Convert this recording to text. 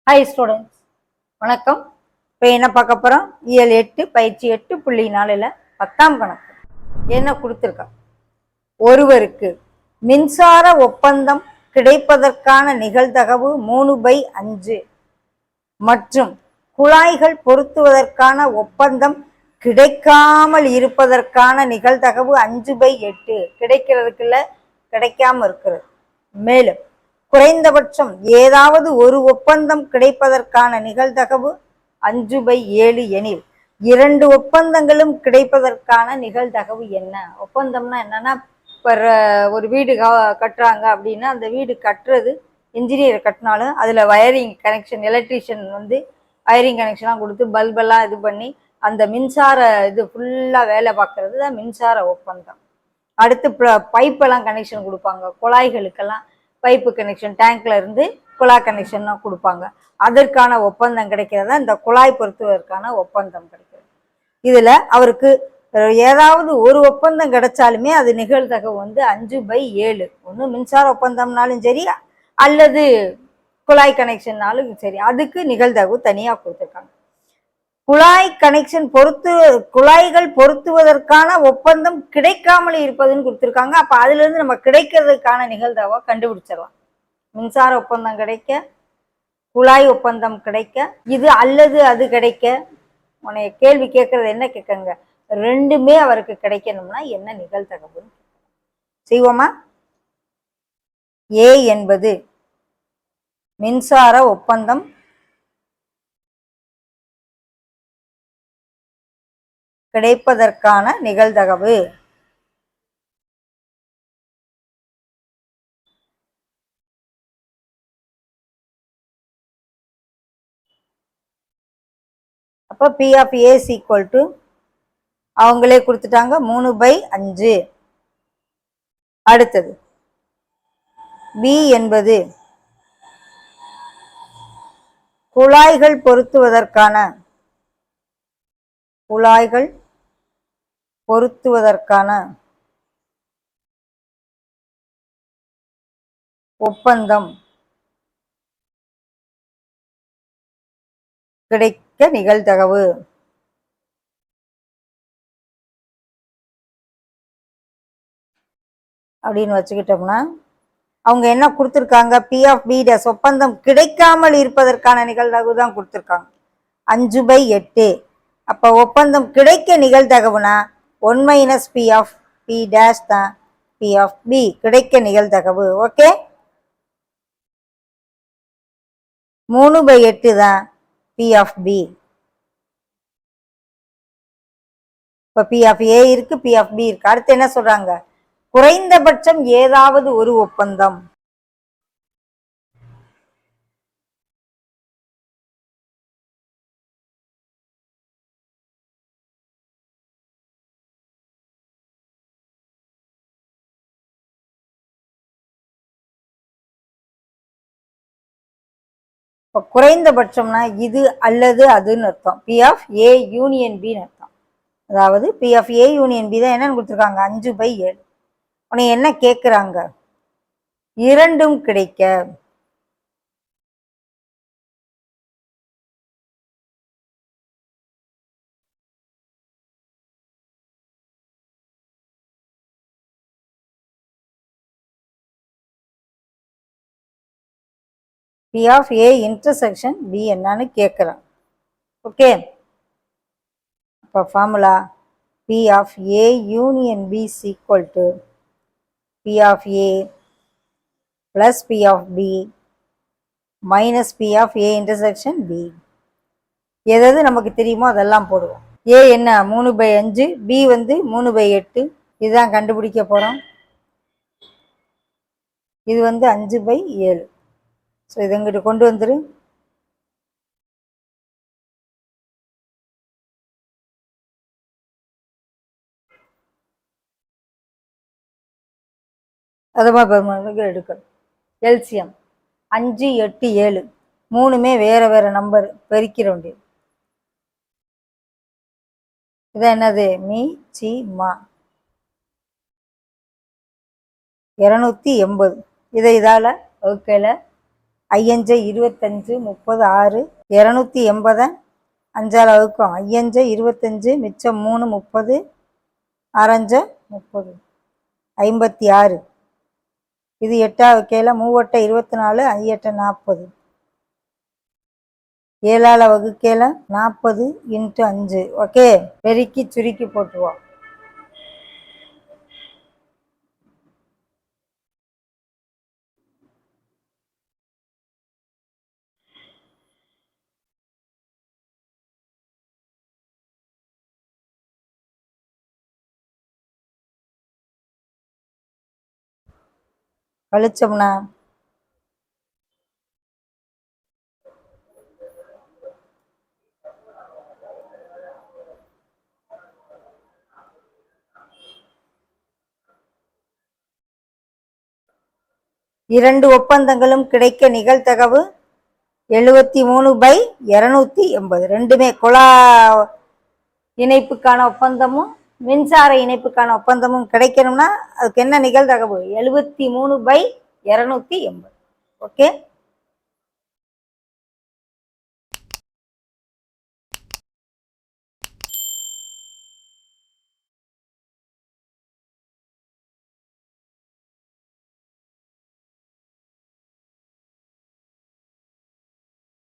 Hi students, வணக்கம். இப்போ என்ன பார்க்க போகிறோம்? இயல் 8 பயிற்சி 8.4 10ஆம் கணக்கு என்ன கொடுத்துருக்கா? ஒருவருக்கு மின்சார ஒப்பந்தம் கிடைப்பதற்கான நிகழ்தகவு 3/5 மற்றும் குழாய்கள் பொருத்துவதற்கான ஒப்பந்தம் கிடைக்காமல் இருப்பதற்கான நிகழ்தகவு 5/8. கிடைக்கிறதுக்குள்ள கிடைக்காம இருக்கிறது. மேலும் குறைந்தபட்சம் ஏதாவது ஒரு ஒப்பந்தம் கிடைப்பதற்கான நிகழ்தகவு 5/7 எனில் 2 ஒப்பந்தங்களும் கிடைப்பதற்கான நிகழ்தகவு என்ன? ஒப்பந்தம்னா என்னன்னா, இப்போ ஒரு வீடு கட்டுறாங்க அப்படின்னா, அந்த வீடு கட்டுறது இன்ஜினியர் கட்டினாலும் அதில் வயரிங் கனெக்ஷன், எலக்ட்ரீஷியன் வந்து வயரிங் கனெக்ஷன்லாம் கொடுத்து பல்பெல்லாம் இது பண்ணி அந்த மின்சார இது ஃபுல்லாக வேலை பார்க்கறது தான் மின்சார ஒப்பந்தம். அடுத்து பைப்பெல்லாம் கனெக்ஷன் கொடுப்பாங்க, குழாய்களுக்கெல்லாம் பைப்பு கனெக்ஷன், டேங்க்ல இருந்து குழாய் கனெக்ஷன்லாம் கொடுப்பாங்க. அதற்கான ஒப்பந்தம் கிடைக்கிறதா இந்த குழாய் பொருத்துவதற்கான ஒப்பந்தம் கிடைக்கிறது. இதுல அவருக்கு ஏதாவது ஒரு ஒப்பந்தம் கிடைச்சாலுமே அது நிகழ்தகவு வந்து 5/7. ஒன்று மின்சார ஒப்பந்தம்னாலும் சரி, அல்லது குழாய் கனெக்ஷன்னாலும் சரி, அதுக்கு நிகழ்தகவு தனியா கொடுத்துருக்காங்க. குழாய்கள் பொருத்துவதற்கான ஒப்பந்தம் கிடைக்காமல் இருப்பதுன்னு கொடுத்துருக்காங்க. அப்ப அதுல இருந்து நம்ம கிடைக்கிறதுக்கான நிகழ்தகவை கண்டுபிடிச்சிடலாம். மின்சார ஒப்பந்தம் கிடைக்க, குழாய் ஒப்பந்தம் கிடைக்க, இது அல்லது அது கிடைக்க. உன்னைய கேள்வி கேட்கறது என்ன கேட்குங்க? ரெண்டுமே அவருக்கு கிடைக்கணும்னா என்ன நிகழ்தகவு செய்வோமா? ஏ என்பது மின்சார ஒப்பந்தம் கிடைப்பதற்கான நிகழ்தகவு. அப்போ P of A is equal to அவங்களே கொடுத்துட்டாங்க 3/5. அடுத்தது B என்பது குழாய்கள் பொருத்துவதற்கான ஒப்பந்தம் கிடைக்க நிகழ்தகவு. அப்படின்னு வச்சுக்கிட்டோம்னா அவங்க என்ன கொடுத்துருக்காங்க? P of B dash ஒப்பந்தம் கிடைக்காமல் இருப்பதற்கான நிகழ்தகவு தான் கொடுத்துருக்காங்க 5/8. அப்ப ஒப்பந்தம் கிடைக்க நிகழ்தகவுனா 1 - P of P dash தான் P of B கிடைக்க நிகழ்தகவு. ஓகே, 3/8 தான் P of B. இப்ப P of A இருக்கு, P of B இருக்கு. அடுத்து என்ன சொல்றாங்க? குறைந்தபட்சம் ஏதாவது ஒரு ஒப்பந்தம். குறைந்தபட்சம்னா இது அல்லது அதுன்னு அர்த்தம். P of A union B அர்த்தம். அதாவது P of A union B தான் என்னன்னு கொடுத்துருக்காங்க? 5/7. உன்னை என்ன கேட்குறாங்க? இரண்டும் கிடைக்க P of A intersection B என்னன்னு கேட்குறான். ஓகே, இப்போ formula P of A union B is equal to P of A plus P of B minus P of A intersection B. எதாவது நமக்கு தெரியுமோ அதெல்லாம் போடுவோம். A என்ன? 3/5, B வந்து 3/8. இதுதான் கண்டுபிடிக்க போகிறோம். இது வந்து 5/7. ஸோ இது இங்கிட்டு கொண்டு வந்துரு. அதுமாதிரி எடுக்கணும். எல்சிஎம் 5, 8, 7 மூணுமே வேற வேற நம்பர் பெருக்கிற வேண்டியது. இதான் என்னது? மீ சி மா 280. இதை இதால ஓகேல 5 25 30 6 280 5ஆல் வகுக்கும் 5 25 மிச்சம் 3 30 6 30 56. இது 8ஆவது கேல 3 24 5 40 7ஆல் வகுக்கேல 40 × 5. ஓகே, பெருக்கி சுருக்கி போட்டுருவோம். கழிச்சோம்னா 2 ஒப்பந்தங்களும் கிடைக்க நிகழ்தகவு 73/280. ரெண்டுமே குழா இணைப்புக்கான ஒப்பந்தமும் மின்சார இணைப்புக்கான ஒப்பந்தமும் கிடைக்கணும்னா அதுக்கு என்ன நிகழ்தகவு? 73/280. ஓகே.